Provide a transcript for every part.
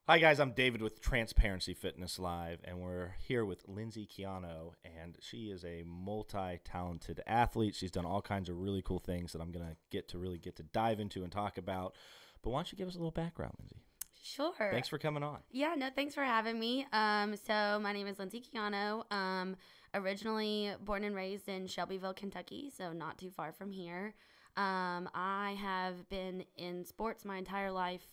Hi, guys. I'm David with Transparency Fitness Live, and we're here with Lindsey Quijano, and she is a multi-talented athlete. She's done all kinds of really cool things that I'm going to get to dive into and talk about. But why don't you give us a little background, Lindsey? Sure. Thanks for coming on. Yeah, no, thanks for having me. So my name is Lindsey Quijano. Originally born and raised in Shelbyville, Kentucky, so not too far from here. I have been in sports my entire life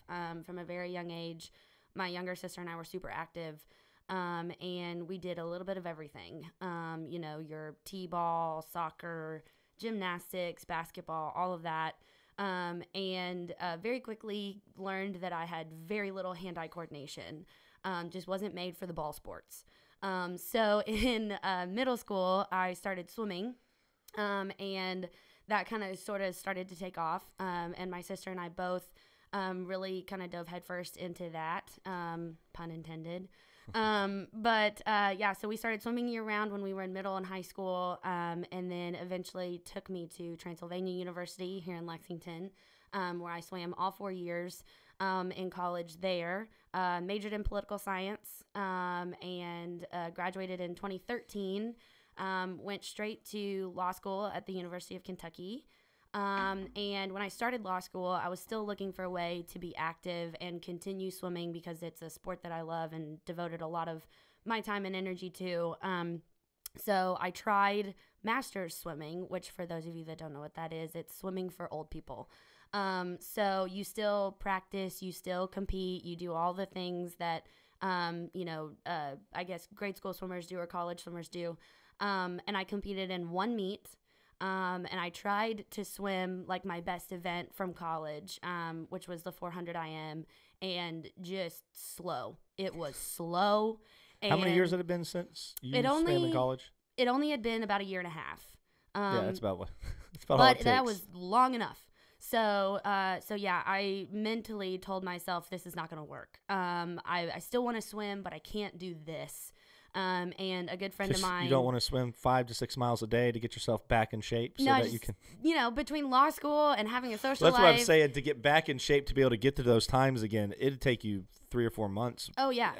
from a very young age. My younger sister and I were super active, and we did a little bit of everything. Your t-ball, soccer, gymnastics, basketball, all of that. And very quickly learned that I had very little hand-eye coordination, just wasn't made for the ball sports. So in middle school, I started swimming, and that kind of sort of started to take off, and my sister and I both really kind of dove headfirst into that, pun intended. So we started swimming year-round when we were in middle and high school, and then eventually took me to Transylvania University here in Lexington, where I swam all 4 years in college there, majored in political science, and graduated in 2013, went straight to law school at the University of Kentucky. And when I started law school, I was still looking for a way to be active and continue swimming because it's a sport that I love and devoted a lot of my time and energy to. So I tried master's swimming, which for those of you that don't know what that is, it's swimming for old people. So you still practice, you still compete, you do all the things that, I guess grade school swimmers do or college swimmers do. And I competed in one meet. And I tried to swim like my best event from college, which was the 400 IM, and just slow. It was slow. And how many years had it been since you swam in college? It only had been about a year and a half. That's about all it takes. That was long enough. So I mentally told myself this is not going to work. I still want to swim, but I can't do this. And a good friend of mine. You don't want to swim 5 to 6 miles a day to get yourself back in shape you can. Between law school and having a social life. That's what I'm saying. To get back in shape, to be able to get to those times again, it'd take you 3 or 4 months. Oh yeah.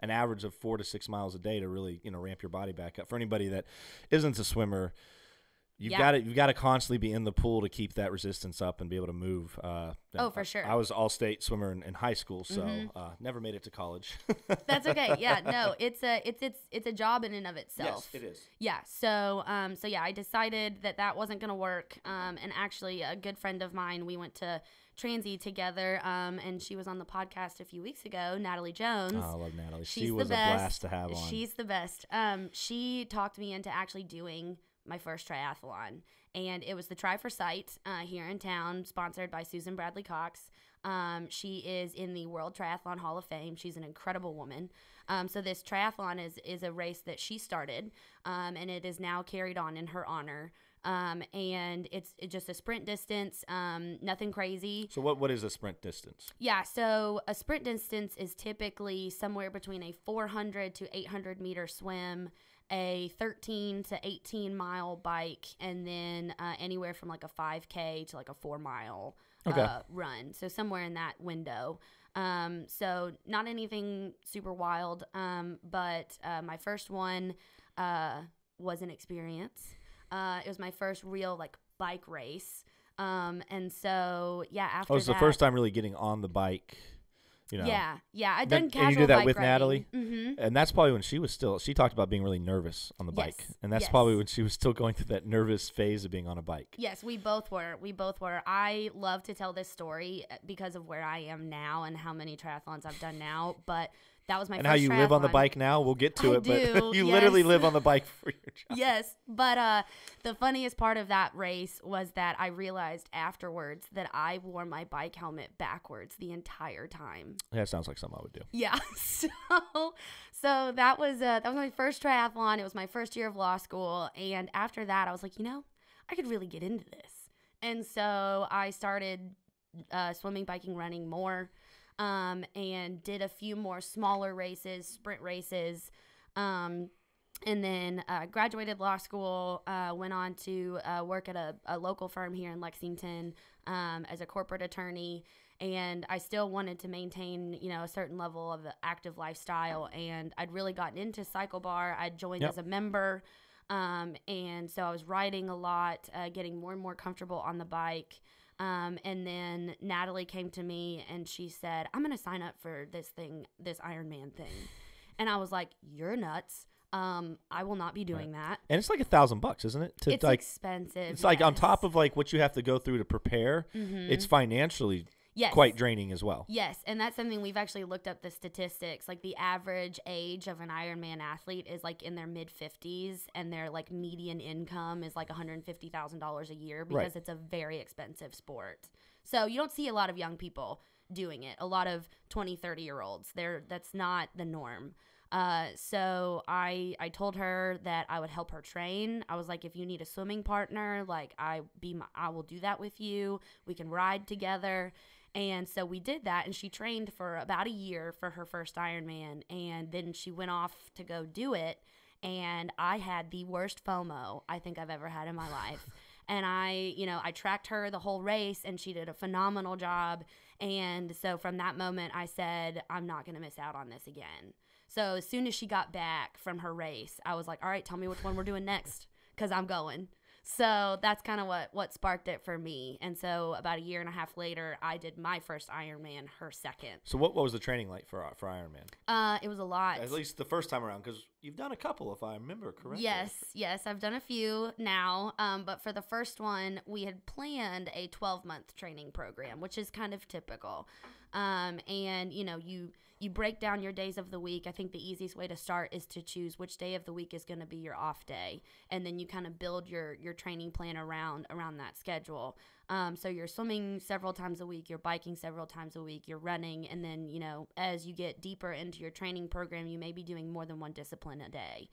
An average of 4 to 6 miles a day to really, ramp your body back up. For anybody that isn't a swimmer, you've got to constantly be in the pool to keep that resistance up and be able to move. For sure. I was all-state swimmer in high school, so never made it to college. That's okay. Yeah, no, it's a job in and of itself. Yes, it is. Yeah. So I decided that wasn't gonna work. And actually, a good friend of mine, we went to Transy together. And she was on the podcast a few weeks ago, Natalie Jones. Oh, I love Natalie. She was a blast to have on. She's the best. She talked me into actually doing my first triathlon, and it was the Try for Sight here in town, sponsored by Susan Bradley Cox. She is in the World Triathlon Hall of Fame. She's an incredible woman. So this triathlon is a race that she started, and it is now carried on in her honor. And it's just a sprint distance, nothing crazy. So what is a sprint distance? Yeah, so a sprint distance is typically somewhere between a 400 to 800 meter swim, a 13 to 18 mile bike, and then anywhere from like a 5K to like a 4 mile run. So somewhere in that window. So not anything super wild, but my first one was an experience. It was my first real like bike race. And so after that. It was the first time really getting on the bike. Yeah. I'd done casual and you did that bike with riding. Natalie? Mm-hmm. And that's probably when she talked about being really nervous on the bike. And that's probably when she was still going through that nervous phase of being on a bike. Yes, we both were. I love to tell this story because of where I am now and how many triathlons I've done now. But that was my first triathlon. And how you live on the bike now, we'll get to it. But you literally live on the bike for your job. Yes, but the funniest part of that race was that I realized afterwards that I wore my bike helmet backwards the entire time. Yeah, that sounds like something I would do. Yeah, so that was my first triathlon. It was my first year of law school, and after that, I was like, I could really get into this, and so I started swimming, biking, running more. And did a few more smaller races, sprint races, and then graduated law school, went on to work at a local firm here in Lexington as a corporate attorney, And I still wanted to maintain, you know, a certain level of the active lifestyle. And I'd really gotten into CycleBar. I'd joined as a member. And so I was riding a lot, getting more and more comfortable on the bike. And then Natalie came to me and she said, I'm going to sign up for this Ironman thing. And I was like, you're nuts. I will not be doing that. And it's like $1,000, isn't it? It's like, expensive. It's like on top of like what you have to go through to prepare, it's financially quite draining as well. Yes, and that's something we've actually looked up the statistics. Like the average age of an Ironman athlete is like in their mid-50s, and their like median income is like $150,000 a year because it's a very expensive sport. So you don't see a lot of young people doing it. A lot of 20, 30-year-olds. That's not the norm. So I told her that I would help her train. I was like, if you need a swimming partner, like I will do that with you. We can ride together. And so we did that, and she trained for about a year for her first Ironman, and then she went off to go do it, and I had the worst FOMO I think I've ever had in my life. And I tracked her the whole race, and she did a phenomenal job. And so from that moment, I said, I'm not going to miss out on this again. So as soon as she got back from her race, I was like, all right, tell me which one we're doing next, because I'm going. So that's kind of what sparked it for me. And so about a year and a half later, I did my first Ironman, her second. So what was the training like for Ironman? It was a lot. At least the first time around, because you've done a couple, if I remember correctly. Yes, I've done a few now. But for the first one, we had planned a 12-month training program, which is kind of typical. And, you know, you break down your days of the week. I think the easiest way to start is to choose which day of the week is going to be your off day. And then you kind of build your training plan around that schedule. So you're swimming several times a week, you're biking several times a week, you're running. And then, you know, as you get deeper into your training program, you may be doing more than one discipline a day.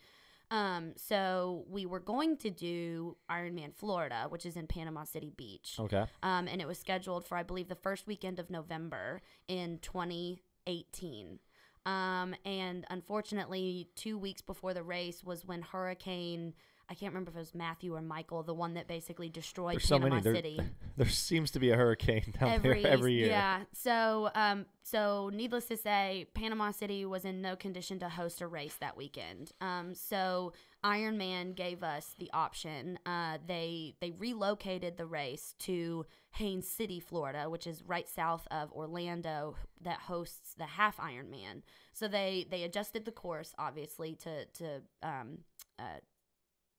So we were going to do Ironman Florida, which is in Panama City Beach. Okay. And it was scheduled for, I believe, the first weekend of November in 2018. And unfortunately, 2 weeks before the race was when Hurricane, I can't remember if it was Matthew or Michael, the one that basically destroyed Panama City. There seems to be a hurricane down there every year. Yeah. So needless to say, Panama City was in no condition to host a race that weekend. So Ironman gave us the option. They relocated the race to Haines City, Florida, which is right south of Orlando, that hosts the half Ironman. So they adjusted the course, obviously, to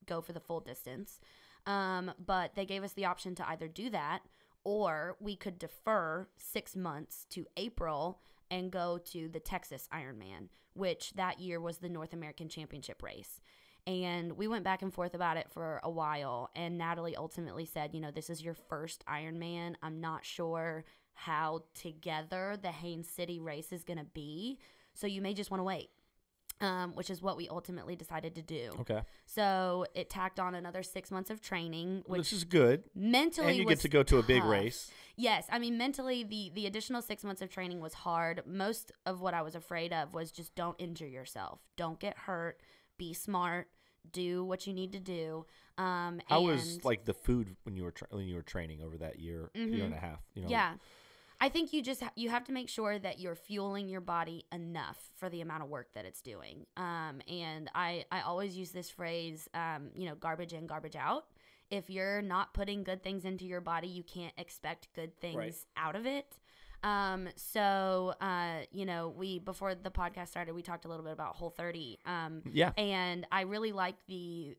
go for the full distance. But they gave us the option to either do that, or we could defer 6 months to April and go to the Texas Ironman, which that year was the North American Championship race. And we went back and forth about it for a while, and Natalie ultimately said, you know, this is your first Ironman. I'm not sure how together the Haines City race is going to be, so you may just want to wait. Which is what we ultimately decided to do. Okay. So it tacked on another 6 months of training, which is good. Mentally, and you get to go to a big race. Yes, I mean mentally, the additional 6 months of training was hard. Most of what I was afraid of was just don't injure yourself, don't get hurt, be smart, do what you need to do. How was like the food when you were training over that year and a half? You know. Yeah. I think you have to make sure that you're fueling your body enough for the amount of work that it's doing. And I always use this phrase, garbage in, garbage out. If you're not putting good things into your body, you can't expect good things out of it. We before the podcast started, we talked a little bit about Whole30. And I really like the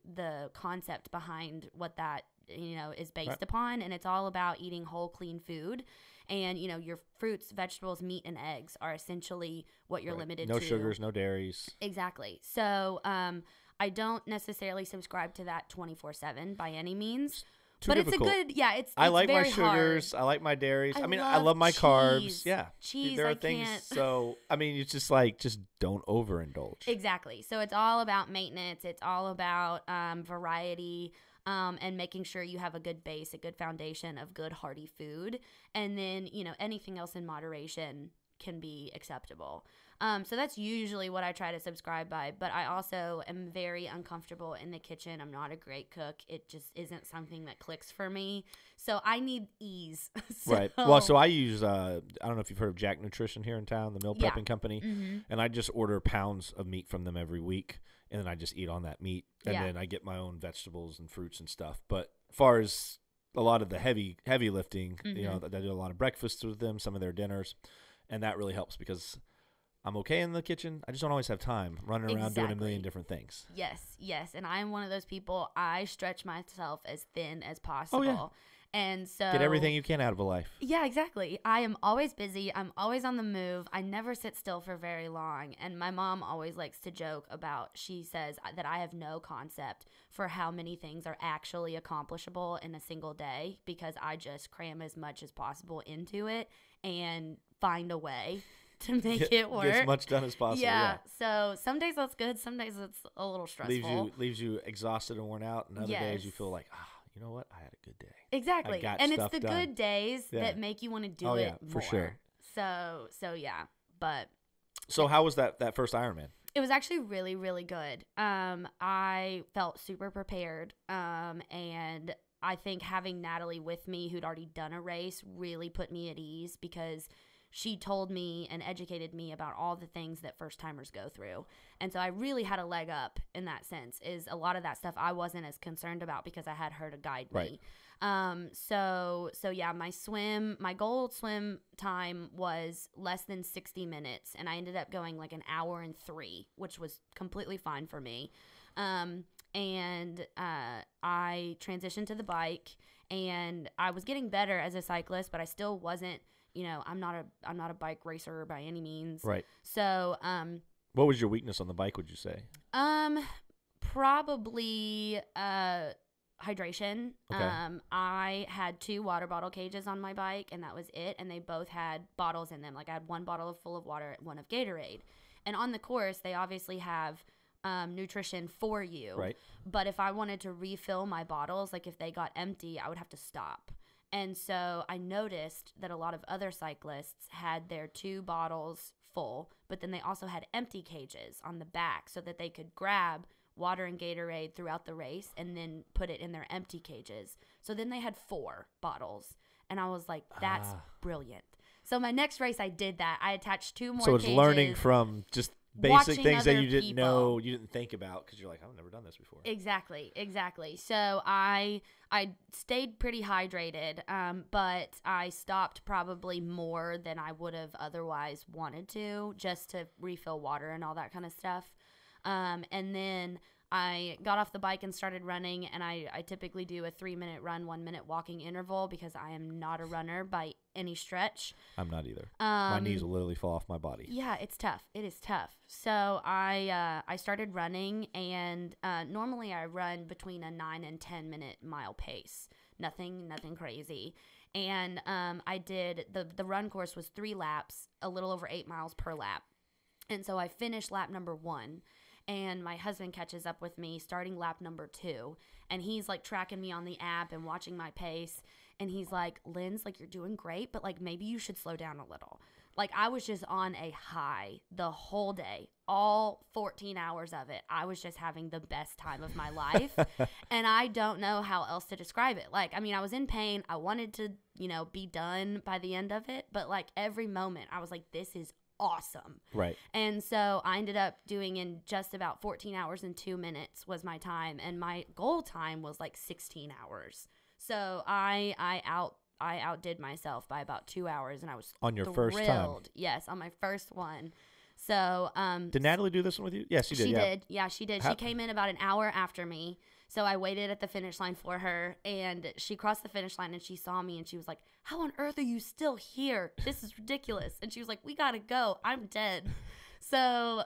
concept behind what that is based upon, and it's all about eating whole, clean food. And, your fruits, vegetables, meat, and eggs are essentially what you're limited to. No sugars, no dairies. Exactly. So I don't necessarily subscribe to that 24/7 by any means. But difficult. It's a good, it's I like very my sugars. hard. I like my dairies. I love my carbs. Yeah. Cheese, there are things. Can't. So, it's just just don't overindulge. Exactly. So it's all about maintenance. It's all about variety. And making sure you have a good base, a good foundation of good hearty food. And then, anything else in moderation can be acceptable. So that's usually what I try to subscribe by, but I also am very uncomfortable in the kitchen. I'm not a great cook. It just isn't something that clicks for me. So I need ease. Right. Well, so I use, I don't know if you've heard of Jack Nutrition here in town, the meal Yeah. prepping company, and I just order pounds of meat from them every week, and then I just eat on that meat, and Yeah. then I get my own vegetables and fruits and stuff. But as far as a lot of the heavy lifting, you know, I do a lot of breakfasts with them, some of their dinners, and that really helps because I'm okay in the kitchen. I just don't always have time running around doing a million different things. Yes. And I'm one of those people, I stretch myself as thin as possible. Oh, yeah. And so Get everything you can out of a life. Yeah, exactly. I am always busy. I'm always on the move. I never sit still for very long. And my mom always likes to joke about, she says that I have no concept for how many things are actually accomplishable in a single day because I just cram as much as possible into it and find a way to make it work. Get as much done as possible. Yeah. So some days that's good. Some days it's a little stressful. Leaves you exhausted and worn out. And other days you feel like, you know what? I had a good day. Exactly. And it's the done. good days that make you want to do it more. For sure. So yeah. But so how was that first Ironman? it was actually really, really good. I felt super prepared. And I think having Natalie with me, who'd already done a race, really put me at ease because she told me and educated me about all the things that first timers go through. And so I really had a leg up in that sense. Is a lot of that stuff I wasn't as concerned about because I had her to guide me. So yeah, my goal swim time was less than 60 minutes, and I ended up going like an hour and 3, which was completely fine for me. And I transitioned to the bike, and I was getting better as a cyclist, but I still wasn't, I'm not a bike racer by any means. Right. So, what was your weakness on the bike, would you say? Probably, hydration. Okay. I had 2 water bottle cages on my bike, and that was it. And they both had bottles in them. Like I had 1 bottle full of water, 1 of Gatorade. And on the course, they obviously have nutrition for you. Right. But if I wanted to refill my bottles, like if they got empty, I would have to stop. And so I noticed that a lot of other cyclists had their 2 bottles full, but then they also had empty cages on the back so that they could grab water and Gatorade throughout the race and then put it in their empty cages. So then they had 4 bottles. And I was like, that's brilliant. So my next race, I did that. I attached 2 more cages. So it's learning from just basic things that you didn't people. know, you didn't think about because you're like, I've never done this before. Exactly. So I stayed pretty hydrated, but I stopped probably more than I would have otherwise wanted to, just to refill water and all that kind of stuff. And then I got off the bike and started running, and I typically do a 3-minute run, 1-minute walking interval because I am not a runner by any stretch. I'm not either. My knees will literally fall off my body. Yeah, it's tough. It is tough. So I started running, and normally I run between a 9 and 10 minute mile pace. Nothing crazy. And I did the run course was 3 laps, a little over 8 miles per lap. And so I finished lap number 1. And my husband catches up with me starting lap number 2. And he's like tracking me on the app and watching my pace. And he's like, Linz, like, you're doing great, but like maybe you should slow down a little. Like I was just on a high the whole day, all 14 hours of it. I was just having the best time of my life. And I don't know how else to describe it. Like, I mean, I was in pain. I wanted to, be done by the end of it. But like every moment I was like, this is awesome. Right. And so I ended up doing in just about 14 hours and 2 minutes was my time. And my goal time was like 16 hours. So I outdid myself by about 2 hours, and I was on your thrilled. first time. Yes, on my first one. So did Natalie do this one with you? Yes, she did. She did. Yeah, she did. How- She came in about an hour after me. So I waited at the finish line for her, and she crossed the finish line, and she saw me, and she was like, how on earth are you still here? This is ridiculous. And she was like, we got to go. I'm dead. So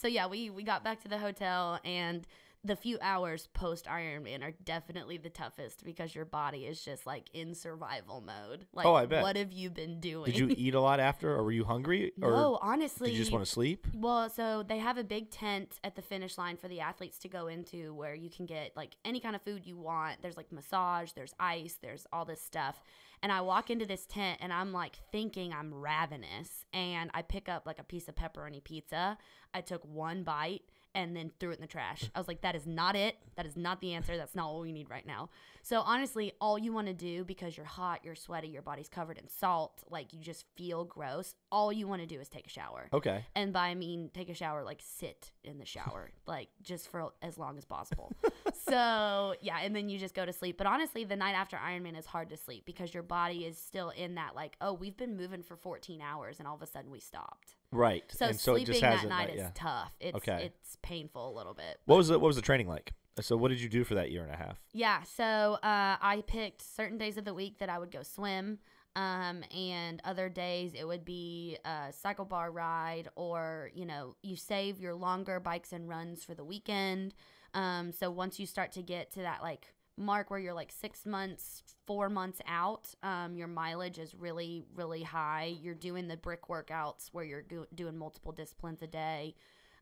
yeah, we got back to the hotel, and the few hours post Ironman are definitely the toughest because your body is just like in survival mode. Like, I bet. What have you been doing? Did you eat a lot after, or were you hungry? Or no, honestly. Did you just want to sleep? Well, so they have a big tent at the finish line for the athletes to go into where you can get like any kind of food you want. There's like massage, there's ice, there's all this stuff. And I walk into this tent and I'm like thinking I'm ravenous. And I pick up like a piece of pepperoni pizza. I took one bite and then threw it in the trash. I was like, that is not it. That is not the answer. That's not what we need right now. So honestly, all you want to do, because you're hot, you're sweaty, your body's covered in salt, like you just feel gross, all you want to do is take a shower. Okay. And by I mean take a shower, like sit in the shower, like just for as long as possible. So yeah, and then you just go to sleep. But honestly, the night after Ironman is hard to sleep because your body is still in that like, oh, we've been moving for 14 hours and all of a sudden we stopped. Right. So and sleeping it just that night is tough. It's okay. It's painful a little bit. What was the training like? So what did you do for that year and a half? Yeah, so I picked certain days of the week that I would go swim, and other days it would be a CycleBar ride, or, you know, you save your longer bikes and runs for the weekend. So once you start to get to that, like, mark where you're like 6 months, 4 months out, your mileage is really, really high. You're doing the brick workouts where you're doing multiple disciplines a day.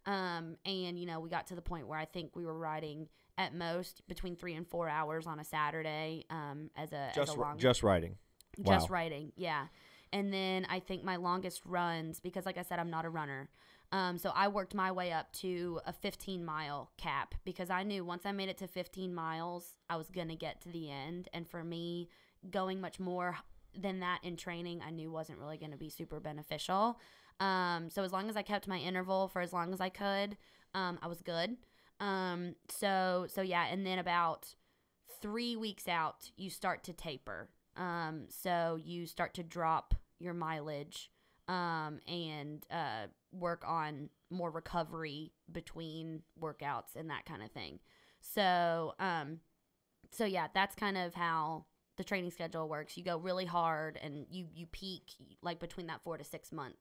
And, you know, we got to the point where I think we were riding at most between 3 and 4 hours on a Saturday, as a long, just riding. Wow. Just riding. Yeah. And then I think my longest runs, because like I said, I'm not a runner. So I worked my way up to a 15-mile cap because I knew once I made it to 15 miles, I was going to get to the end. And for me, going much more than that in training, I knew wasn't really going to be super beneficial. So as long as I kept my interval for as long as I could, I was good. So yeah. And then about 3 weeks out, you start to taper. So you start to drop your mileage, and work on more recovery between workouts and that kind of thing. So yeah, that's kind of how the training schedule works. You go really hard and you peak like between that 4 to 6 month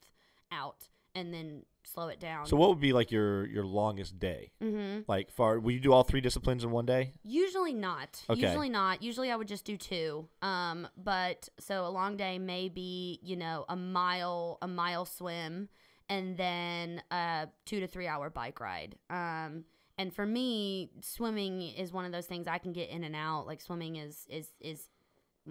out and then slow it down. So what would be like your longest day? Mm-hmm. Like will you do all 3 disciplines in one day? Usually not. Okay. Usually not. Usually I would just do 2. But so a long day may be, you know, a mile swim and then a 2 to 3 hour bike ride. And for me, swimming is one of those things I can get in and out. Like swimming is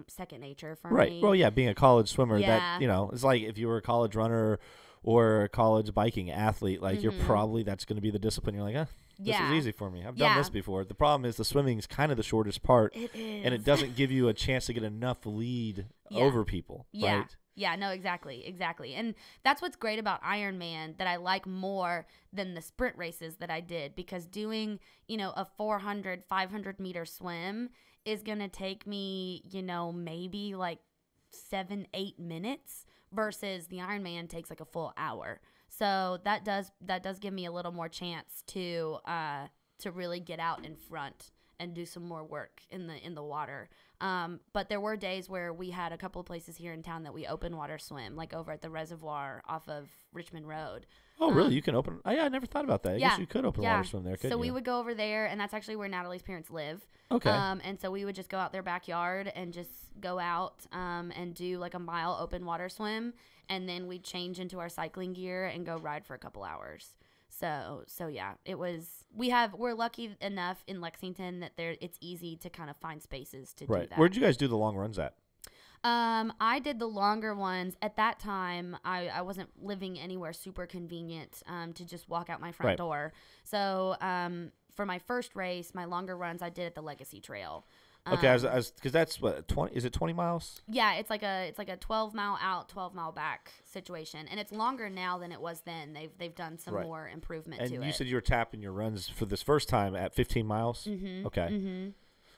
second nature for me. Right. Well, yeah, being a college swimmer, Yeah. that, you know, it's like if you were a college runner or a college biking athlete, like you're probably, that's going to be the discipline. You're like, this is easy for me. I've done this before. The problem is the swimming is kind of the shortest part. It is. And it doesn't give you a chance to get enough lead over people. Yeah. Right. Yeah, no, exactly. And that's what's great about Ironman that I like more than the sprint races that I did, because doing, you know, a 400, 500 meter swim is going to take me, you know, maybe like 7-8 minutes versus the Ironman takes like a full hour. So that does give me a little more chance to really get out in front and do some more work in the water. But there were days where we had a couple of places here in town that we open water swim, like over at the reservoir off of Richmond Road. Oh, really? You can open? I never thought about that. I guess you could open water swim there, couldn't you? So we would go over there, and that's actually where Natalie's parents live. Okay. And so we would just go out their backyard and just go out and do like a mile open water swim, and then we'd change into our cycling gear and go ride for a couple hours. So yeah, we're lucky enough in Lexington that it's easy to kind of find spaces to do that. Where'd you guys do the long runs at? I did the longer ones. At that time, I wasn't living anywhere super convenient to just walk out my front door. So for my first race, my longer runs I did at the Legacy Trail. Okay, because that's what 20. Is it 20 miles? Yeah, it's like a 12-mile out, 12-mile back situation, and it's longer now than it was then. They've done some more improvement to it. And you said you were tapping your runs for this first time at 15 miles. Mm-hmm. Okay. Mm-hmm.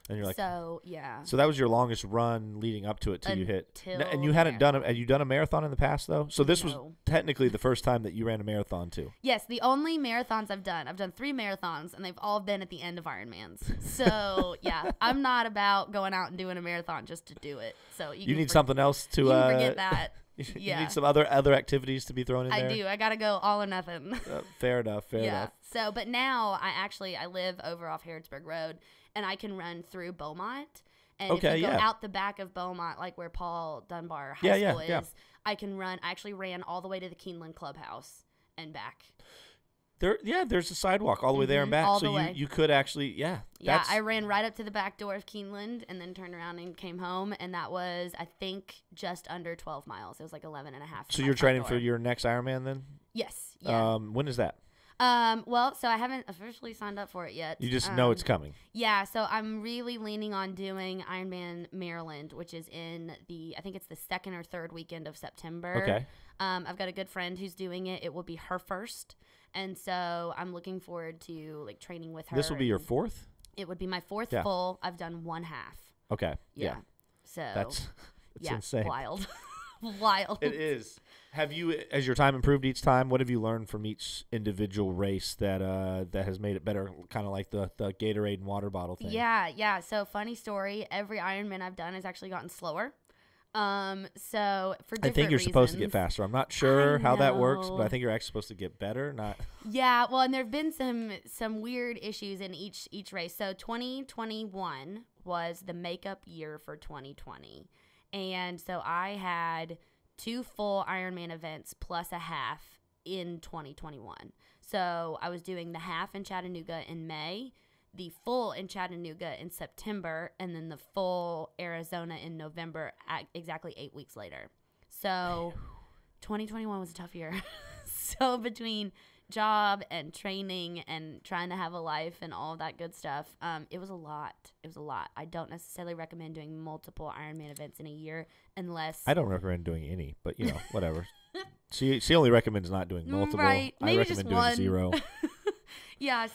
And you're like, so yeah. So that was your longest run leading up to it till you hit. And you hadn't done a marathon in the past though? So this was technically the first time that you ran a marathon too. Yes, the only marathons I've done 3 marathons, and they've all been at the end of Ironmans. So yeah, I'm not about going out and doing a marathon just to do it. So you need something else to. You can forget that. You need some other activities to be thrown in there? I do. I got to go all or nothing. Fair enough. Fair enough. So, but now I live over off Harrodsburg Road, and I can run through Beaumont. And if you go out the back of Beaumont, like where Paul Dunbar High School is, I can run. I actually ran all the way to the Keeneland Clubhouse and back. There's a sidewalk all the way there and back. All so the way. You could actually, I ran right up to the back door of Keeneland and then turned around and came home. And that was, I think, just under 12 miles. It was like 11 and a half. So you're training for your next Ironman then? Yes. Yeah. When is that? Well, so I haven't officially signed up for it yet. You just know it's coming. Yeah, so I'm really leaning on doing Ironman Maryland, which is in I think it's the second or third weekend of September. Okay. I've got a good friend who's doing it. It will be her first. And so I'm looking forward to like training with her. This will be your fourth? It would be my fourth full. I've done one half. Okay. Yeah. So that's insane. Wild. Wild. It is. Have you, as your time improved each time, what have you learned from each individual race that has made it better, kind of like the Gatorade and water bottle thing? Yeah. So funny story, every Ironman I've done has actually gotten slower. So for different I think you're supposed to get reasons. faster. I'm not sure how that works, but I think you're actually supposed to get better. Yeah, well, and there've been some weird issues in each race. So 2021 was the makeup year for 2020. And so I had 2 full Ironman events plus a half in 2021. So I was doing the half in Chattanooga in May, the full in Chattanooga in September, and then the full Arizona in November, exactly 8 weeks later. So 2021 was a tough year. So between job and training and trying to have a life and all of that good stuff, it was a lot. I don't necessarily recommend doing multiple Ironman events in a year unless... I don't recommend doing any, but, whatever. She only recommends not doing multiple. Right. Maybe I recommend doing one. 0. Yeah,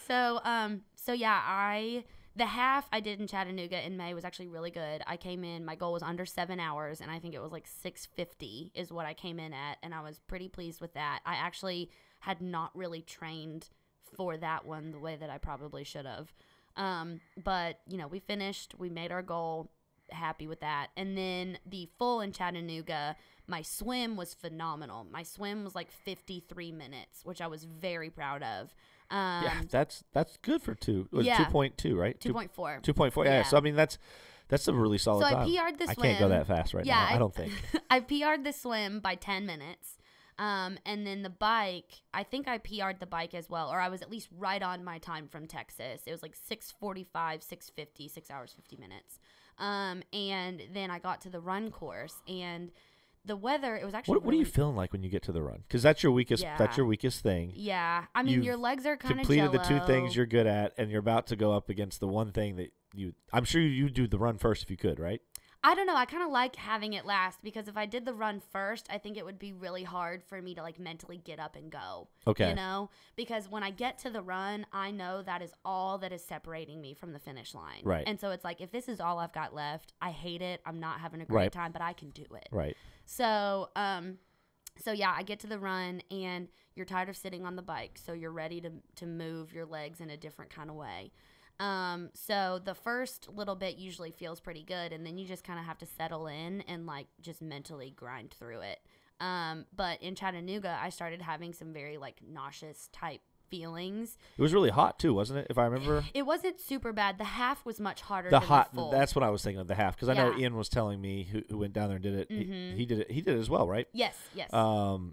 the half I did in Chattanooga in May was actually really good. I came in, my goal was under 7 hours, and I think it was like 6:50 is what I came in at, and I was pretty pleased with that. I actually had not really trained for that one the way that I probably should have. But, we finished, we made our goal, happy with that. And then the full in Chattanooga, my swim was phenomenal. My swim was like 53 minutes, which I was very proud of. That's good for 2.2, right? 2.4. 2.4. Yeah. So I mean that's a really solid time. I PR'd the swim. I can't go that fast now. I don't think. I PR'd the swim by 10 minutes. And then the bike, I think I PR'd the bike as well, or I was at least right on my time from Texas. It was like 6:45, 6:50, 6 hours 50 minutes. And then I got to the run course, and the weather, it was actually What are you feeling like when you get to the run? Because that's your weakest thing. Yeah. I mean, your legs are kind of completed the 2 things you're good at, and you're about to go up against the one thing that I'm sure you do the run first if you could, right? I don't know. I kind of like having it last, because if I did the run first, I think it would be really hard for me to like mentally get up and go. Okay. Because when I get to the run, I know that is all that is separating me from the finish line. Right. And so it's like, if this is all I've got left, I hate it. I'm not having a great time, but I can do it. Right. So, I get to the run, and you're tired of sitting on the bike, so you're ready to move your legs in a different kind of way. So the first little bit usually feels pretty good, and then you just kind of have to settle in and like just mentally grind through it. But in Chattanooga, I started having some very like nauseous type feelings. It was really hot too, wasn't it? If I remember, it wasn't super bad. The half was much harder. The full. That's what I was thinking of, the half, because I know Ian was telling me who went down there and did it. Mm-hmm. He did it. He did it as well, right? Yes.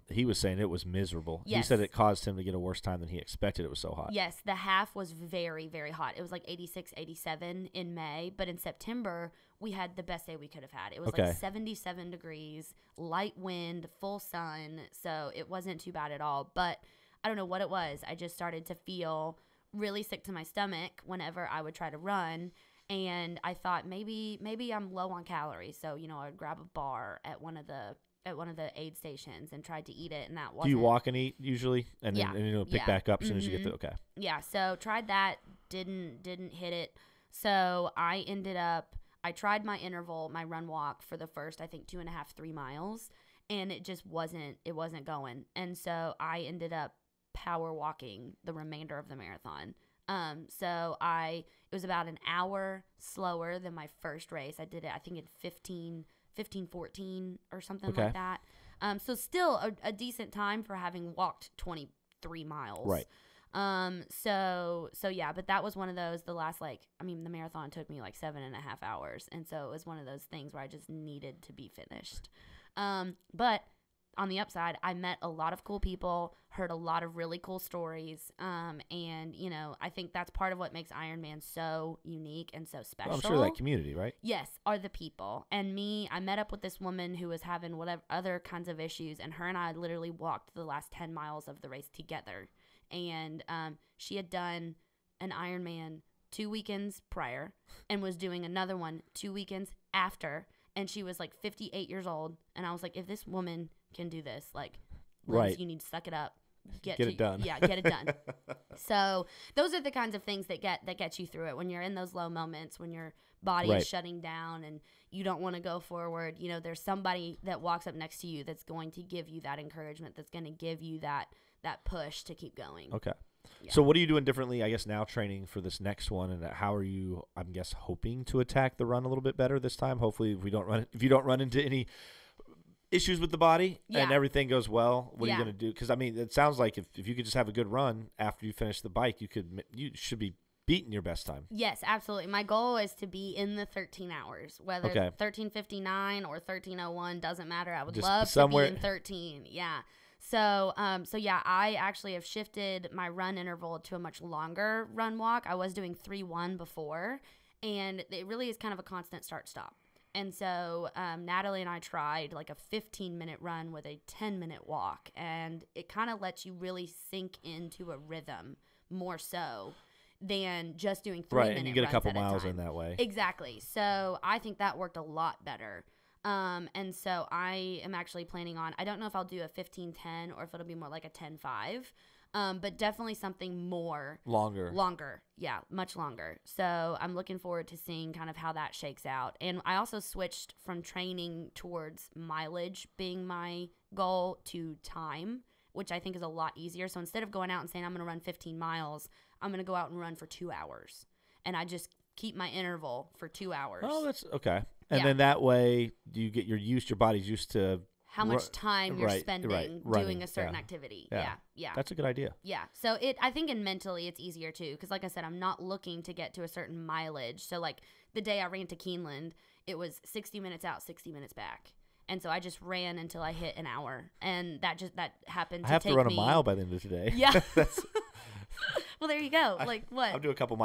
He was saying it was miserable. Yes. He said it caused him to get a worse time than he expected. It was so hot. Yes, the half was very, very hot. It was like 86, 87 in May, but in September we had the best day we could have had. It was like 77 degrees, light wind, full sun, so it wasn't too bad at all. But I don't know what it was. I just started to feel really sick to my stomach whenever I would try to run. And I thought maybe I'm low on calories. So, I'd grab a bar at one of the aid stations and tried to eat it, and that wasn't. Do you walk and eat usually? And then pick back up as soon as you get Mm-hmm. to Yeah, so tried that, didn't hit it. So I tried my interval, my run walk for the first, I think 2.5, 3 miles, and it just wasn't going. And so I ended up power walking the remainder of the marathon. It was about an hour slower than my first race. I did it, I think, in 15:14 or something like that. So still a decent time for having walked 23 miles. Right. So yeah, but that was one of those, the marathon took me like 7.5 hours. And so it was one of those things where I just needed to be finished. But on the upside, I met a lot of cool people, heard a lot of really cool stories. And, you know, I think that's part of what makes Ironman so unique and so special. Well, I'm sure that community, right? Yes, are the people. And I met up with this woman who was having whatever other kinds of issues, and her and I literally walked the last 10 miles of the race together. And she had done an Ironman 2 weekends prior and was doing another one 2 weekends after. And she was like 58 years old. And I was like, if this woman can do this, like, Liz, you need to suck it up. Get it done. Yeah, get it done. So those are the kinds of things that get you through it when you're in those low moments, when your body is shutting down and you don't want to go forward. You know, there's somebody that walks up next to you that's going to give you that encouragement, that's going to give you that push to keep going. Okay. Yeah. So what are you doing differently, I guess, now training for this next one, and how are you, I guess, hoping to attack the run a little bit better this time? Hopefully, if you don't run into any issues with the body and everything goes well, what are you going to do? Because, I mean, it sounds like if you could just have a good run after you finish the bike, you should be beating your best time. Yes, absolutely. My goal is to be in the 13 hours, whether 13:59 or 13:01, doesn't matter. I would just love to be in 13. Yeah. So yeah, I actually have shifted my run interval to a much longer run walk. I was doing 3:1 before, and it really is kind of a constant start-stop. And so Natalie and I tried like a 15-minute run with a 10-minute walk, and it kind of lets you really sink into a rhythm more so than just doing 3-minute runs. Right, and you get a couple miles in that way. Exactly. So I think that worked a lot better. And so I am actually planning on, I don't know if I'll do a 15:10 or if it'll be more like a 10:5, but definitely something more. Longer. Yeah, much longer. So I'm looking forward to seeing kind of how that shakes out. And I also switched from training towards mileage being my goal to time, which I think is a lot easier. So instead of going out and saying I'm going to run 15 miles, I'm going to go out and run for 2 hours. And I just keep my interval for 2 hours. Oh, that's okay. And then that way you get your body's used to how much time you're spending doing a certain activity. Yeah. That's a good idea. Yeah. So I think mentally it's easier too, because like I said, I'm not looking to get to a certain mileage. So like the day I ran to Keeneland, it was 60 minutes out, 60 minutes back. And so I just ran until I hit an hour, and that happened to take me. I have to run a mile by the end of today. Yeah. Well, there you go. Like what? I do a couple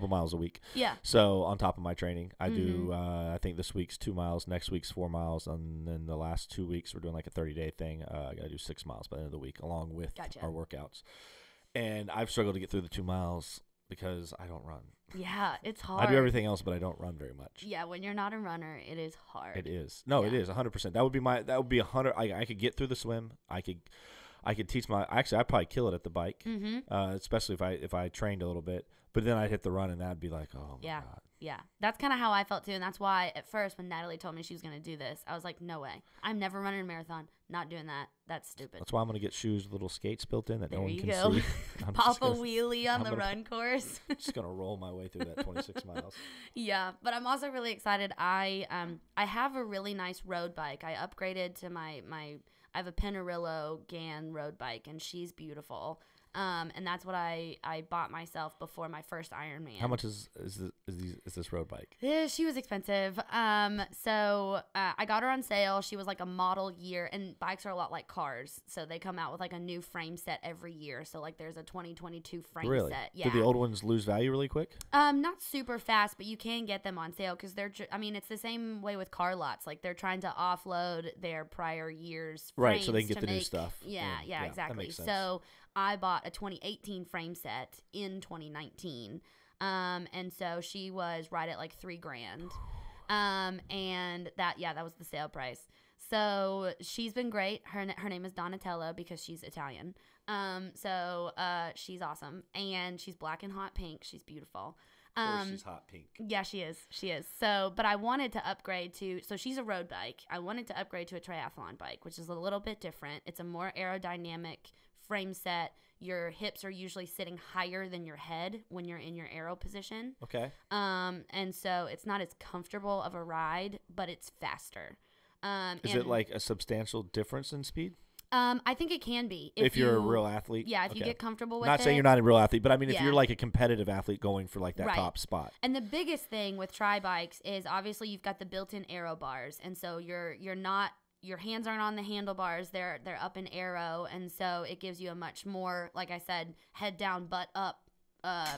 miles a week. Yeah. So on top of my training, I do. I think this week's 2 miles, next week's 4 miles, and then the last 2 weeks we're doing like a 30-day thing. I got to do 6 miles by the end of the week, along with our workouts. And I've struggled to get through the 2 miles because I don't run. Yeah, it's hard. I do everything else, but I don't run very much. Yeah, when you're not a runner, it is hard. It is. No, it is 100%. That would be 100. I could get through the swim. I could teach I'd probably kill it at the bike, especially if I trained a little bit. But then I'd hit the run, and that'd be like, oh my God. Yeah, that's kind of how I felt too, and that's why at first when Natalie told me she was going to do this, I was like, no way. I'm never running a marathon. Not doing that. That's stupid. That's why I'm going to get shoes with little skates built in that no one can see. Pop a wheelie on the run course. I'm just going to roll my way through that 26 miles. Yeah, but I'm also really excited. I have a really nice road bike. I upgraded to my I have a Pinarello GAN road bike, and she's beautiful. And that's what I bought myself before my first Ironman. How much is this road bike? She was expensive. So I got her on sale. She was like a model year, and bikes are a lot like cars. So they come out with like a new frame set every year. So like there's a 2022 frame set. Yeah. Do the old ones lose value really quick? Not super fast, but you can get them on sale because it's the same way with car lots. Like they're trying to offload their prior years frames. Right, so they can get the new stuff. Yeah, exactly. That makes sense. So I bought a 2018 frame set in 2019. And so she was right at like $3,000. And that was the sale price. So she's been great. Her name is Donatella because she's Italian. So she's awesome. And she's black and hot pink. She's beautiful. Of course she's hot pink. Yeah, she is. So, but I wanted to upgrade so she's a road bike. I wanted to upgrade to a triathlon bike, which is a little bit different. It's a more aerodynamic frame set. Your hips are usually sitting higher than your head when you're in your aero position. Okay. And so it's not as comfortable of a ride, but it's faster. Is it like a substantial difference in speed? I think it can be If you're a real athlete. Yeah, if you get comfortable with it. Not saying you're not a real athlete, but I mean if you're like a competitive athlete going for like that top spot. And the biggest thing with tri bikes is obviously you've got the built-in aero bars, and so your hands aren't on the handlebars; they're up in aero, and so it gives you a much more, like I said, head down, butt up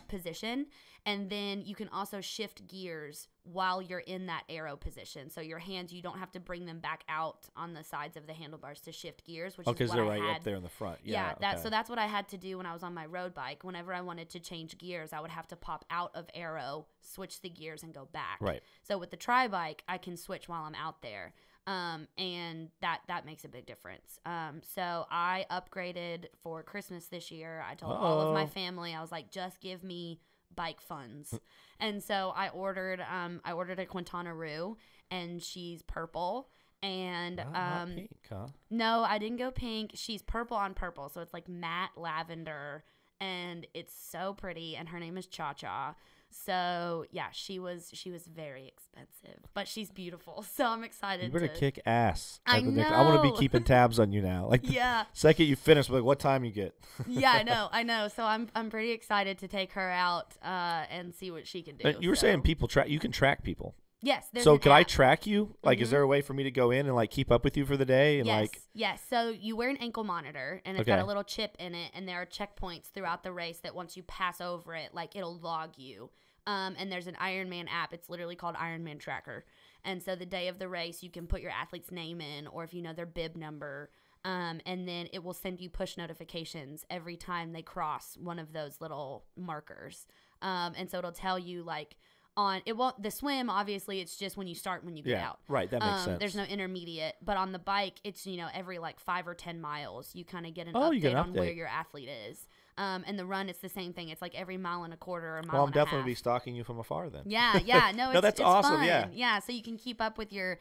position. And then you can also shift gears while you're in that aero position. So your hands, you don't have to bring them back out on the sides of the handlebars to shift gears, which is what because they're right up there in the front. So that's what I had to do when I was on my road bike. Whenever I wanted to change gears, I would have to pop out of aero, switch the gears, and go back. Right. So with the tri bike, I can switch while I'm out there. And that makes a big difference. So I upgraded for Christmas this year. I told all of my family, I was like, just give me bike funds. And so I ordered a Quintana Roo, and she's purple. And not pink, huh? No, I didn't go pink. She's purple on purple, so it's like matte lavender, and it's so pretty. And her name is Cha Cha. So yeah, she was very expensive, but she's beautiful. So I'm excited. You better kick ass. I know. I want to be keeping tabs on you now. Like second you finish, like what time you get. Yeah, I know. So I'm pretty excited to take her out and see what she can do. You were saying people track. You can track people. Yes. So could I track you? Like, is there a way for me to go in and like keep up with you for the day? And Yes. So you wear an ankle monitor, and it's got a little chip in it, and there are checkpoints throughout the race that once you pass over it, like it'll log you. And there's an Ironman app. It's literally called Ironman Tracker. And so the day of the race, you can put your athlete's name in, or if you know their bib number, and then it will send you push notifications every time they cross one of those little markers. And so it'll tell you like the swim, obviously it's just when you start, when you get out. Right. That makes sense. There's no intermediate, but on the bike, it's, every like 5 or 10 miles, you kind of get an update on where your athlete is. And the run, it's the same thing. It's like every mile and a quarter or a mile and a half. Well, I'm definitely be stalking you from afar then. Yeah. No, that's awesome. Fun. Yeah. So you can keep up with your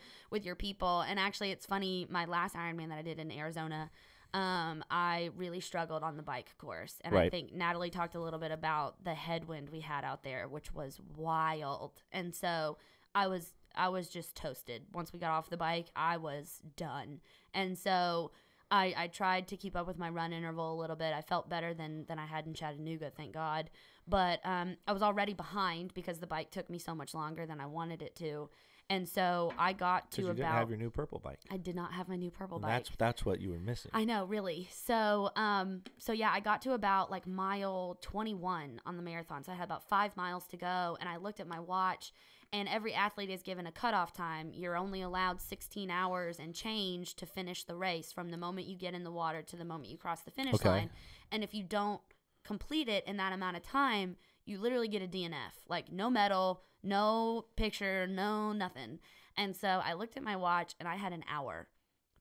people. And actually, it's funny. My last Ironman that I did in Arizona, I really struggled on the bike course. And I think Natalie talked a little bit about the headwind we had out there, which was wild. And so I was just toasted. Once we got off the bike, I was done. And so I tried to keep up with my run interval a little bit. I felt better than I had in Chattanooga, thank God. But I was already behind because the bike took me so much longer than I wanted it to. And so I got to about... you didn't have your new purple bike. I did not have my new purple bike. That's what you were missing. I know, really. So yeah, I got to about like mile 21 on the marathon. So I had about 5 miles to go, and I looked at my watch, and every athlete is given a cutoff time. You're only allowed 16 hours and change to finish the race from the moment you get in the water to the moment you cross the finish line. And if you don't complete it in that amount of time, you literally get a DNF. Like no medal, no picture, no nothing. And so I looked at my watch, and I had an hour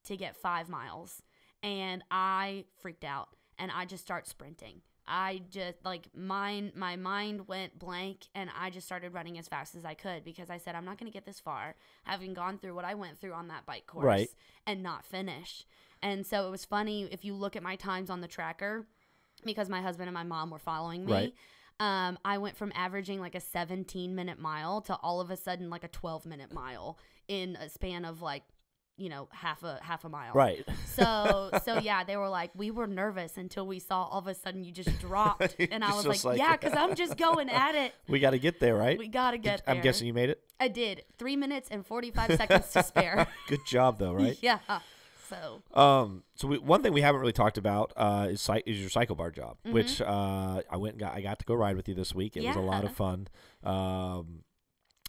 to get 5 miles. And I freaked out, and I just start sprinting. I just my mind went blank, and I just started running as fast as I could because I said, I'm not going to get this far having gone through what I went through on that bike course and not finish. And so it was funny if you look at my times on the tracker, because my husband and my mom were following me. I went from averaging like a 17-minute mile to all of a sudden like a 12-minute mile in a span of like, half a mile. Right. So yeah, they were like, we were nervous until we saw all of a sudden you just dropped. And I was like, yeah, because I'm just going at it. We got to get there, right? We got to get there. I'm guessing you made it? I did. 3 minutes and 45 seconds to spare. Good job, though, right? Yeah. So one thing we haven't really talked about is your CycleBar job, which I got to go ride with you this week. It was a lot of fun.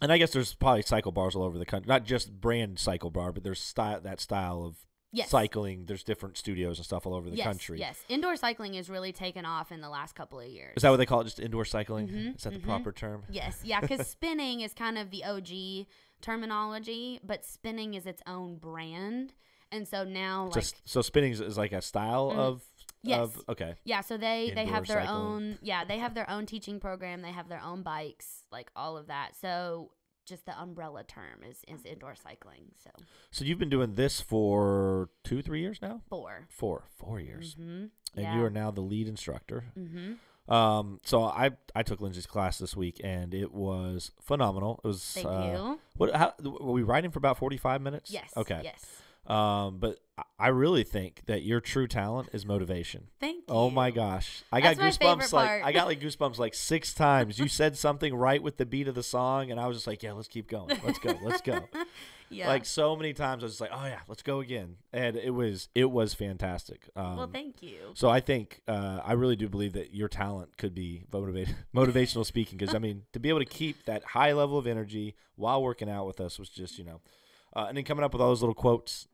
And I guess there's probably cycle bars all over the country, not just brand CycleBar, but there's that style of cycling. There's different studios and stuff all over the country. Yes, indoor cycling has really taken off in the last couple of years. Is that what they call it, just indoor cycling? Is that the proper term? Yes, yeah, because spinning is kind of the OG terminology, but spinning is its own brand. And so now, so spinning is like a style of. Yes. Okay. Yeah. So they have their cycling. own. Yeah, they have their own teaching program. They have their own bikes, like all of that. So just the umbrella term is indoor cycling. So you've been doing this for 2-3 years now? 4. 4 years. Mm-hmm. And you are now the lead instructor. Mm-hmm. So I took Lindsey's class this week, and it was phenomenal. It was Thank you. Were we riding for about 45 minutes? Yes. Okay. Yes. But I really think that your true talent is motivation. Thank you. Oh my gosh. I That's got my goosebumps favorite part. I got like goosebumps like 6 times. You said something right with the beat of the song, and I was just like, yeah, let's keep going. Let's go. Let's go. Yeah. Like so many times I was just like, oh yeah, let's go again. And it was fantastic. Well, thank you. So I think I really do believe that your talent could be motivational speaking, because I mean, to be able to keep that high level of energy while working out with us was just, and then coming up with all those little quotes,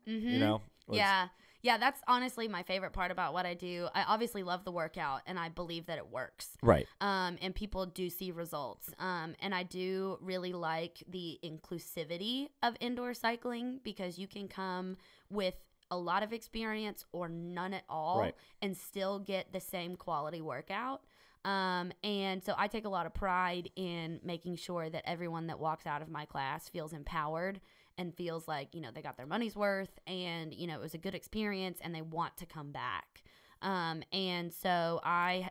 Yeah, that's honestly my favorite part about what I do. I obviously love the workout, and I believe that it works. Right. And people do see results. And I do really like the inclusivity of indoor cycling, because you can come with a lot of experience or none at all, right, and still get the same quality workout. And so I take a lot of pride in making sure that everyone that walks out of my class feels empowered and feels like, they got their money's worth, and, it was a good experience, and they want to come back. And so I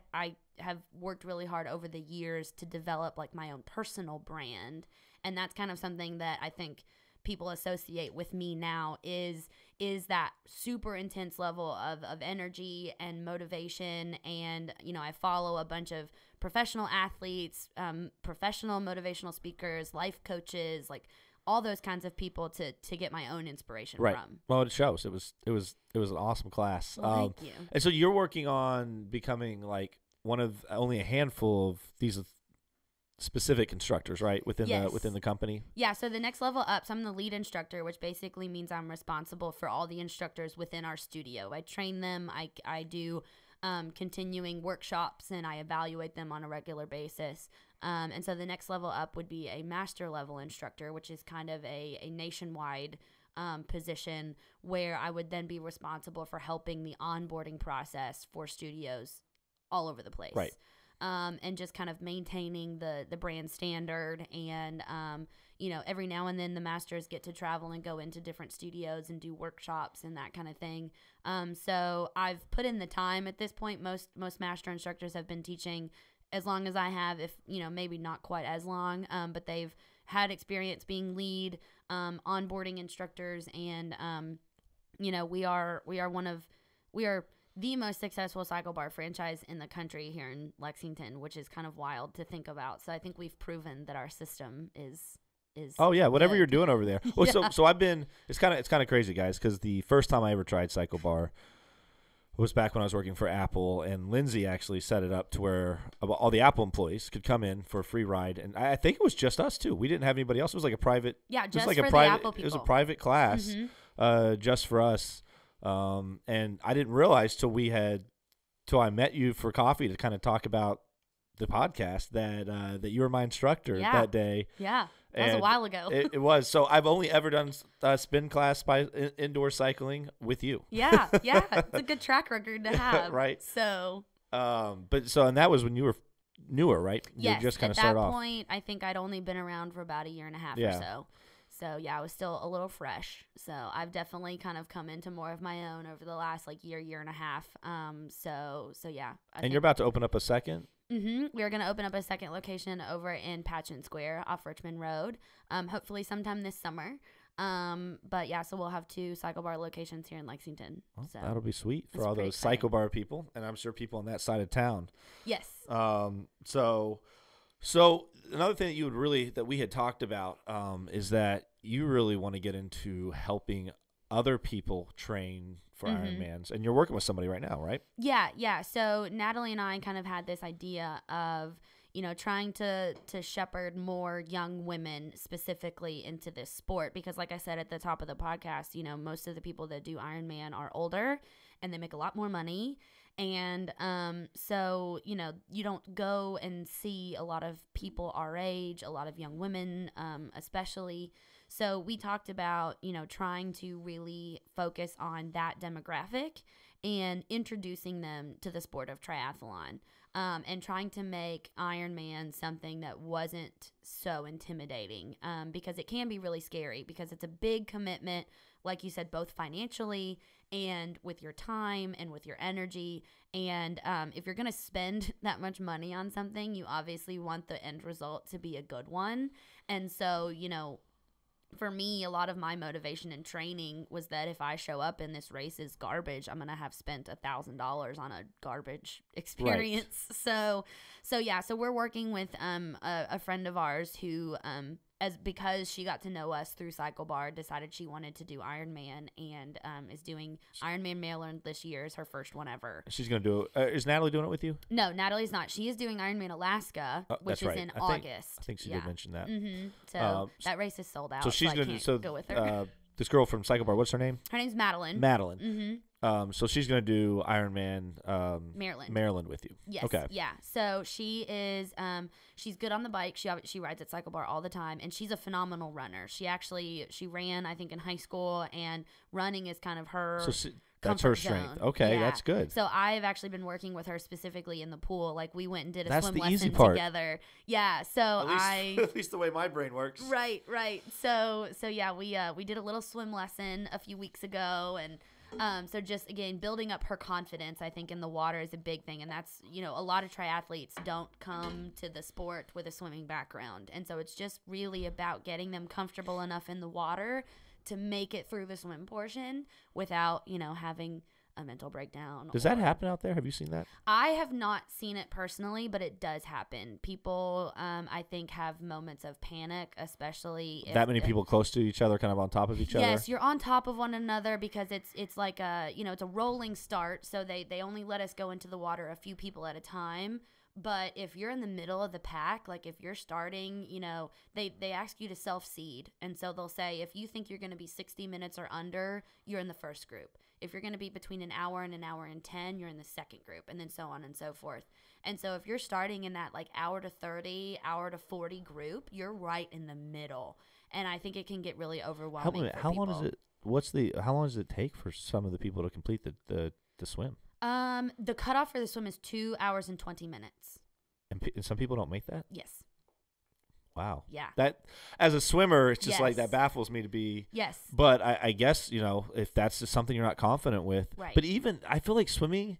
have worked really hard over the years to develop like my own personal brand. And that's kind of something that I think people associate with me now is that super intense level of energy and motivation. And, I follow a bunch of professional athletes, professional motivational speakers, life coaches, like all those kinds of people to get my own inspiration from. Well, it shows. It was an awesome class. Well, thank you. And so you're working on becoming like one of only a handful of these specific instructors, right? Within the company. Yeah. So the next level up, so I'm the lead instructor, which basically means I'm responsible for all the instructors within our studio. I train them. I do continuing workshops, and I evaluate them on a regular basis. And so the next level up would be a master level instructor, which is kind of a nationwide position, where I would then be responsible for helping the onboarding process for studios all over the place. Right. And just kind of maintaining the brand standard. And, every now and then the masters get to travel and go into different studios and do workshops and that kind of thing. So I've put in the time at this point. Most master instructors have been teaching as long as I have, if, maybe not quite as long, but they've had experience being lead, onboarding instructors. And, we are the most successful CycleBar franchise in the country here in Lexington, which is kind of wild to think about. So I think we've proven that our system is Oh yeah, whatever good. you're doing over there. Well, Yeah. so I've been. It's kind of crazy, guys, because the first time I ever tried CycleBar was back when I was working for Apple, and Lindsey actually set it up to where all the Apple employees could come in for a free ride, and I think it was just us too. We didn't have anybody else. It was like a private. Yeah, just like for a the private, Apple people. It was a private class, just for us. And I didn't realize till I met you for coffee to kind of talk about the podcast that you were my instructor that day. Yeah. That was a while ago. it was. So I've only ever done spin class by indoor cycling with you. Yeah. It's a good track record to have. Right. So. And that was when you were newer, right? Yes. You just kind of at started that off. point, I think I'd only been around for about a year and a half or so. So yeah, I was still a little fresh. So I've definitely kind of come into more of my own over the last year and a half. So yeah. And you're about to open up a second? We're going to open up a second location over in Patchen Square off Richmond Road. Hopefully sometime this summer. But yeah, so we'll have 2 CycleBar locations here in Lexington. Well, so that'll be sweet for that's all pretty those exciting. CycleBar people, and I'm sure people on that side of town. Yes. So another thing that we had talked about is that you really want to get into helping other people train for Ironmans, and you're working with somebody right now, right? Yeah. So Natalie and I kind of had this idea of, trying to shepherd more young women specifically into this sport, because like I said at the top of the podcast, most of the people that do Ironman are older and they make a lot more money. And so, you don't go and see a lot of people our age, a lot of young women, especially. So we talked about, trying to really focus on that demographic and introducing them to the sport of triathlon, and trying to make Ironman something that wasn't so intimidating, because it can be really scary, because it's a big commitment, like you said, both financially and with your time and with your energy. And if you're going to spend that much money on something, you obviously want the end result to be a good one. And so, you know, for me, a lot of my motivation in training was that if I show up and this race is garbage, I'm going to have spent $1,000 on a garbage experience. Right. So we're working with a friend of ours who because she got to know us through CycleBar, decided she wanted to do Ironman, and is doing Ironman Maryland this year is her first one ever. She's going to do it. Is Natalie doing it with you? No, Natalie's not. She is doing Ironman Alaska, which is in August. I think she did mention that. Mm-hmm. So that race is sold out. So she's going to go with her. This girl from CycleBar, what's her name? Her name's Madeline. Madeline. Mm-hmm. So she's going to do Ironman Maryland with you. Yes. Okay. Yeah. So she is she's good on the bike. She rides at CycleBar all the time, and she's a phenomenal runner. She ran, I think, in high school, and running is kind of her that's her strength. Zone. Okay, yeah. That's good. So I've actually been working with her specifically in the pool. Like, we went and did a swim lesson together. Yeah. So at least the way my brain works. Right. So yeah, we did a little swim lesson a few weeks ago, and so just, again, building up her confidence, I think, in the water is a big thing. And that's, you know, a lot of triathletes don't come to the sport with a swimming background. And so it's just really about getting them comfortable enough in the water to make it through the swim portion without, you know, having a mental breakdown. Does that happen out there? Have you seen that? I have not seen it personally, but it does happen. People, I think, have moments of panic, especially if that many people close to each other, kind of on top of each other. Yes, you're on top of one another, because it's like it's a rolling start. So they only let us go into the water a few people at a time. But if you're in the middle of the pack, like if you're starting, you know, they ask you to self-seed. And so they'll say, if you think you're going to be 60 minutes or under, you're in the first group. If you're going to be between an hour and 10, you're in the second group, and then so on and so forth. And so if you're starting in that like hour to 30, hour to 40 group, you're right in the middle. And I think it can get really overwhelming. How long does it take for some of the people to complete the swim? The cutoff for the swim is 2 hours and 20 minutes. And some people don't make that? Yes. Wow. Yeah. That, as a swimmer, it's just like, that baffles me to be. Yes. But I guess, you know, if that's just something you're not confident with. Right. But even, I feel like swimming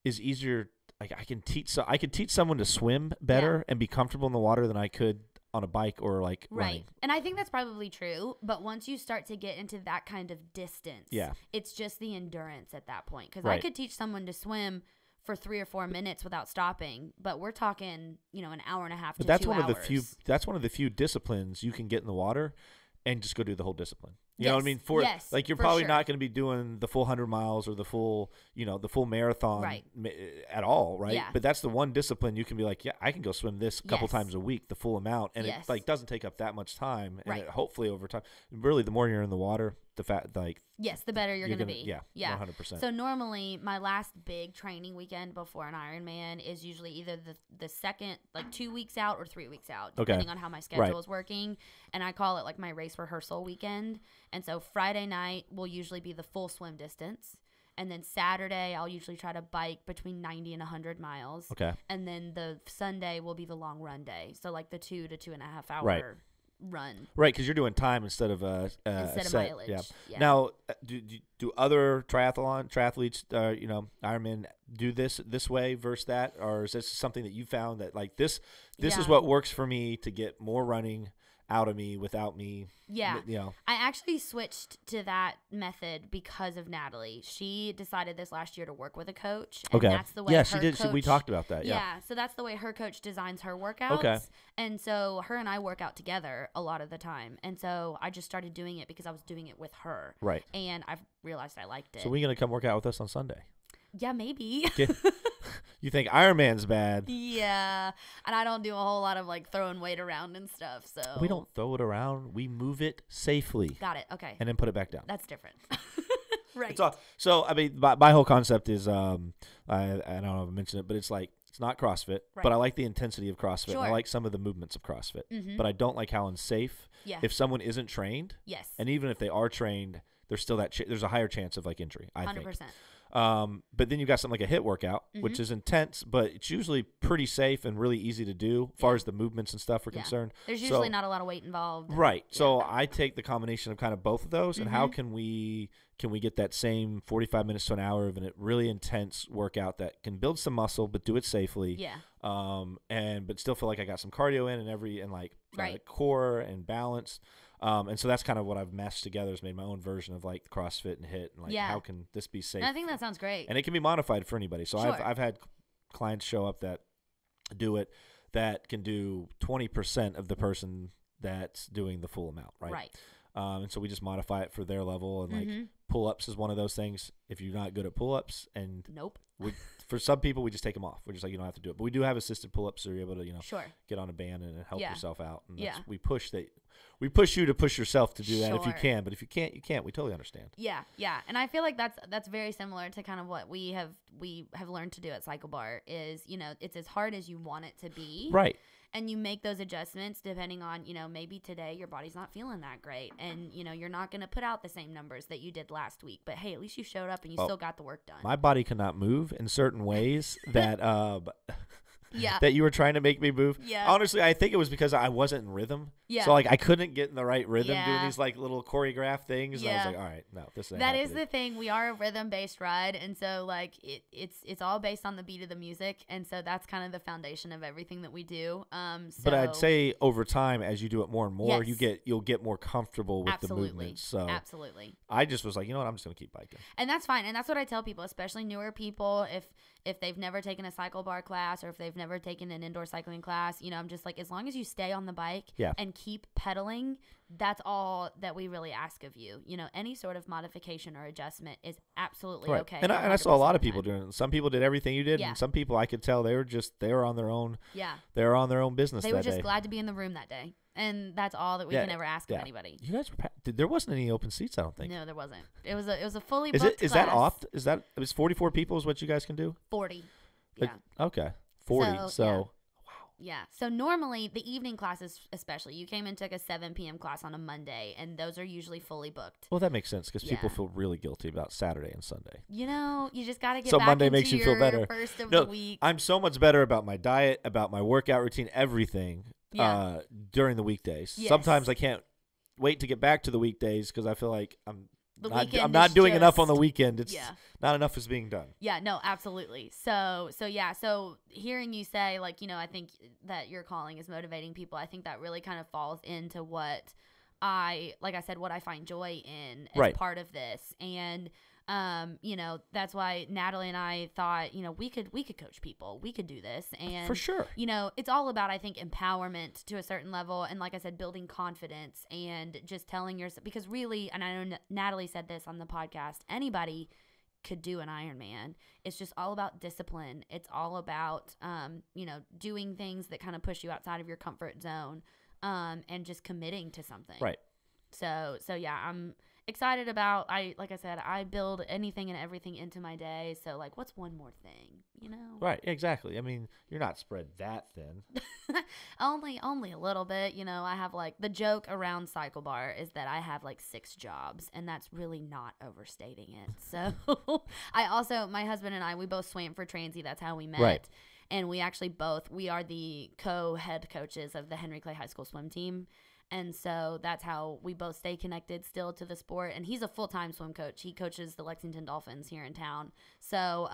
is easier. Like, I can teach someone to swim better and be comfortable in the water than I could on a bike or like running. And I think that's probably true, but once you start to get into that kind of distance, it's just the endurance at that point. Because I could teach someone to swim for 3 or 4 minutes without stopping, but we're talking, you know, an hour and a half to 2 hours. That's one of the few disciplines you can get in the water and just go do the whole discipline. You know what I mean? Like, you're probably not going to be doing the full 100 miles or the full, you know, the full marathon at all, right? Yeah. But that's the one discipline you can be like, yeah, I can go swim this a couple times a week, the full amount, and it like doesn't take up that much time, and it, hopefully over time, really, the more you're in the water, the the better you're going to be. Yeah, 100%. So normally, my last big training weekend before an Ironman is usually either the second, like 2 weeks out, or 3 weeks out, depending on how my schedule is working. And I call it like my race rehearsal weekend. And so Friday night will usually be the full swim distance. And then Saturday, I'll usually try to bike between 90 and 100 miles. Okay. And then the Sunday will be the long run day. So like the 2 to 2.5 hour run. Right, because you're doing time instead of mileage. Yeah. Now, do other triathletes, you know, Ironman, do this way versus that, or is this something that you found that like this is what works for me to get more running out of me without me? Yeah. You know, I actually switched to that method because of Natalie. She decided this last year to work with a coach. And that's the way she did. We talked about that. Yeah. So that's the way her coach designs her workouts. Okay. And so her and I work out together a lot of the time. And so I just started doing it because I was doing it with her. Right. And I've realized I liked it. So we're going to come work out with us on Sunday? Yeah, maybe. You think Ironman's bad? Yeah, and I don't do a whole lot of like throwing weight around and stuff. So we don't throw it around. We move it safely. Got it. Okay. And then put it back down. That's different. Right. So I mean, my whole concept is I don't know if I mentioned it, but it's like, it's not CrossFit, but I like the intensity of CrossFit. Sure. I like some of the movements of CrossFit, but I don't like how unsafe. Yeah. If someone isn't trained, and even if they are trained, there's still there's a higher chance of like injury. I 100%. But then you got something like a HIIT workout, which is intense, but it's usually pretty safe and really easy to do as far as the movements and stuff are concerned. There's usually not a lot of weight involved. Right. So I take the combination of kind of both of those, and how can we get that same 45 minutes to an hour of a really intense workout that can build some muscle but do it safely. Yeah. But still feel like I got some cardio in and core and balance. And so that's kind of what I've meshed together, is made my own version of like CrossFit and HIIT, and like how can this be safe? And I think that sounds great. And it can be modified for anybody. So I've had clients show up that do it that can do 20% of the person that's doing the full amount, right? Right. And so we just modify it for their level, and like pull-ups is one of those things. If you're not good at pull-ups, and for some people we just take them off. We're just like, you don't have to do it. But we do have assisted pull-ups, so you're able to get on a band and help yourself out. And we push you to push yourself to do that if you can. But if you can't, you can't. We totally understand. Yeah. And I feel like that's very similar to kind of what we have learned to do at CycleBar. Is, it's as hard as you want it to be. Right. And you make those adjustments depending on, maybe today your body's not feeling that great. And, you're not going to put out the same numbers that you did last week. But, hey, at least you showed up and you still got the work done. My body cannot move in certain ways that that you were trying to make me move. Yeah. Honestly, I think it was because I wasn't in rhythm. Yeah. So, like, I couldn't get in the right rhythm doing these, like, little choreographed things. And I was like, all right, no, this ain't That happening. is the thing. We are a rhythm-based ride. And so, like, it's all based on the beat of the music. And so that's kind of the foundation of everything that we do. But I'd say over time, as you do it more and more, you'll get more comfortable with the movements. So Absolutely. I just was like, you know what, I'm just going to keep biking. And that's fine. And that's what I tell people, especially newer people, if they've never taken a CycleBar class or if they've never taken an indoor cycling class, I'm just like, as long as you stay on the bike and keep pedaling, that's all that we really ask of you. Any sort of modification or adjustment is absolutely okay. And I saw a lot of people doing it. Some people did everything you did, and some people I could tell they were on their own. Yeah. They were on their own business. They were just glad to be in the room that day. And that's all that we can ever ask of anybody. You guys were there wasn't any open seats, I don't think. No, there wasn't. It was a fully booked Is class. that off? It was 44 people is what you guys can do? 40. Yeah. Okay. 40. So yeah. So normally the evening classes, especially, you came and took a 7 p.m. class on a Monday, and those are usually fully booked. Well, that makes sense because people feel really guilty about Saturday and Sunday. You just got to get so back Monday into makes you feel better. First of the week. I'm so much better about my diet, about my workout routine, everything during the weekdays. Yes. Sometimes I can't wait to get back to the weekdays because I feel like I'm not doing enough on the weekend. It's not enough is being done. Yeah, no, absolutely. So hearing you say, like, I think that your calling is motivating people. I think that really kind of falls into what what I find joy in as part of this. And that's why Natalie and I thought, we could coach people. We could do this. And for sure, it's all about, I think, empowerment to a certain level. And like I said, building confidence and just telling yourself, because really, and I know Natalie said this on the podcast, anybody could do an Ironman. It's just all about discipline. It's all about, doing things that kind of push you outside of your comfort zone, and just committing to something. Right. So yeah, I'm excited about, like I said, I build anything and everything into my day. So like, what's one more thing, Right, exactly. I mean, you're not spread that thin. only a little bit. I have like, the joke around CycleBar is that I have like 6 jobs, and that's really not overstating it. So my husband and I, we both swam for Transy. That's how we met. Right. And we actually we are the co-head coaches of the Henry Clay High School swim team. And so that's how we both stay connected still to the sport. And he's a full-time swim coach. He coaches the Lexington Dolphins here in town. So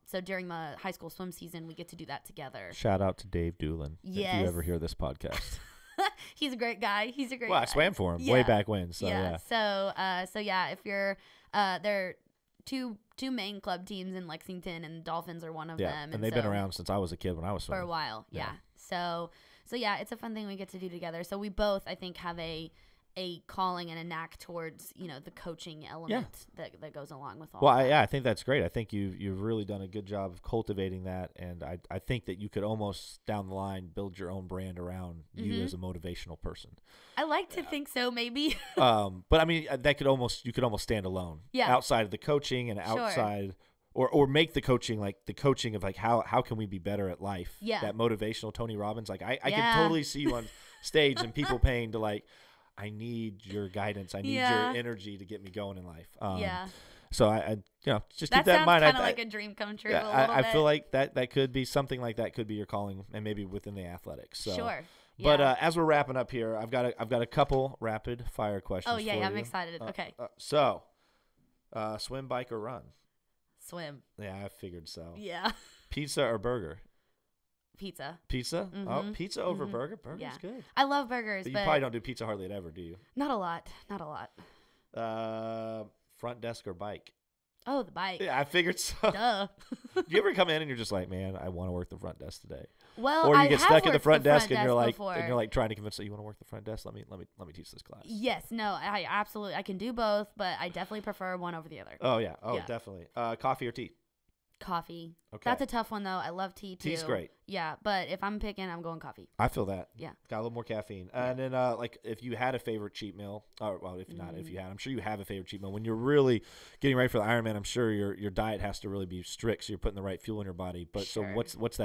so during the high school swim season, we get to do that together. Shout out to Dave Doolin. Yes. If you ever hear this podcast. He's a great guy. Guy. I swam for him way back when. So yeah. So if you're there are two main club teams in Lexington, and Dolphins are one of them. And they've been around since I was a kid when I was swimming. For a while, yeah. So yeah, it's a fun thing we get to do together. So we both, I think, have a calling and a knack towards, the coaching element that goes along with all that. I think that's great. I think you've really done a good job of cultivating that, and I think that you could almost down the line build your own brand around you as a motivational person. I like to think so, maybe. But I mean, you could almost stand alone. Yeah. Outside of the coaching and outside. Or make the coaching like the coaching of like how can we be better at life? Yeah. That motivational Tony Robbins. Like I can totally see you on stage and people paying to like, I need your guidance. I need your energy to get me going in life. So I just That keep that in sounds mind. kind of like a dream come true. Yeah, a little I bit. feel like that could be something like that could be your calling, and maybe within the athletics. So. Sure. But Yeah. as we're wrapping up here, I've got a couple rapid fire questions. Oh yeah, for I'm you. excited. Okay. So, swim, bike, or run? Swim. Yeah, I figured so. Yeah. Pizza or burger? Pizza. Pizza? Oh, Mhm. pizza over Mhm. burger? Burger's Yeah. good. I love burgers, But you but probably don't do pizza hardly ever, do you? not a lot. Not a lot. Front desk or bike? Oh, the bike. Yeah, I figured so. Duh. Do you ever come in and you're just like, man, I want to work the front desk today? Well, Or you I get have stuck at the worked front desk before. and you're like trying to convince that you want to work the front desk. Let me teach this class. Yes, no, I absolutely I can do both, but I definitely prefer one over the other. Oh yeah. Oh Yeah. definitely. Coffee or tea? Coffee. Okay. That's a tough one though. I love tea too. Tea's great. Yeah, but if I'm picking, I'm going coffee. I feel that. Yeah. Got a little more caffeine. And then like if you had a favorite cheat meal, or well, if not, if you had, I'm sure you have a favorite cheat meal. When you're really getting ready for the Ironman, I'm sure your diet has to really be strict, so you're putting the right fuel in your body. But Sure. so what's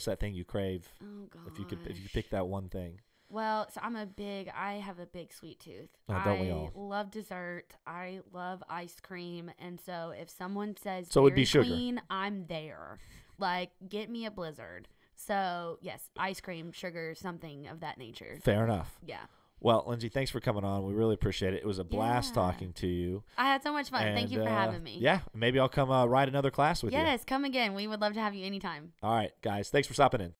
that thing you crave? Oh god. If you pick that one thing. Well, so I have a big sweet tooth. Oh, don't we I all? love dessert. I love ice cream. And so if someone says So it would be Dairy sugar. Queen, I'm there. Like, get me a Blizzard. So, yes, ice cream, sugar, something of that nature. Fair enough. Yeah. Well, Lindsey, thanks for coming on. We really appreciate it. It was a blast Yeah. talking to you. I had so much fun. Thank you And, for having me. Yeah, maybe I'll come ride another class with you. Yes, come again. We would love to have you anytime. All right, guys. Thanks for stopping in.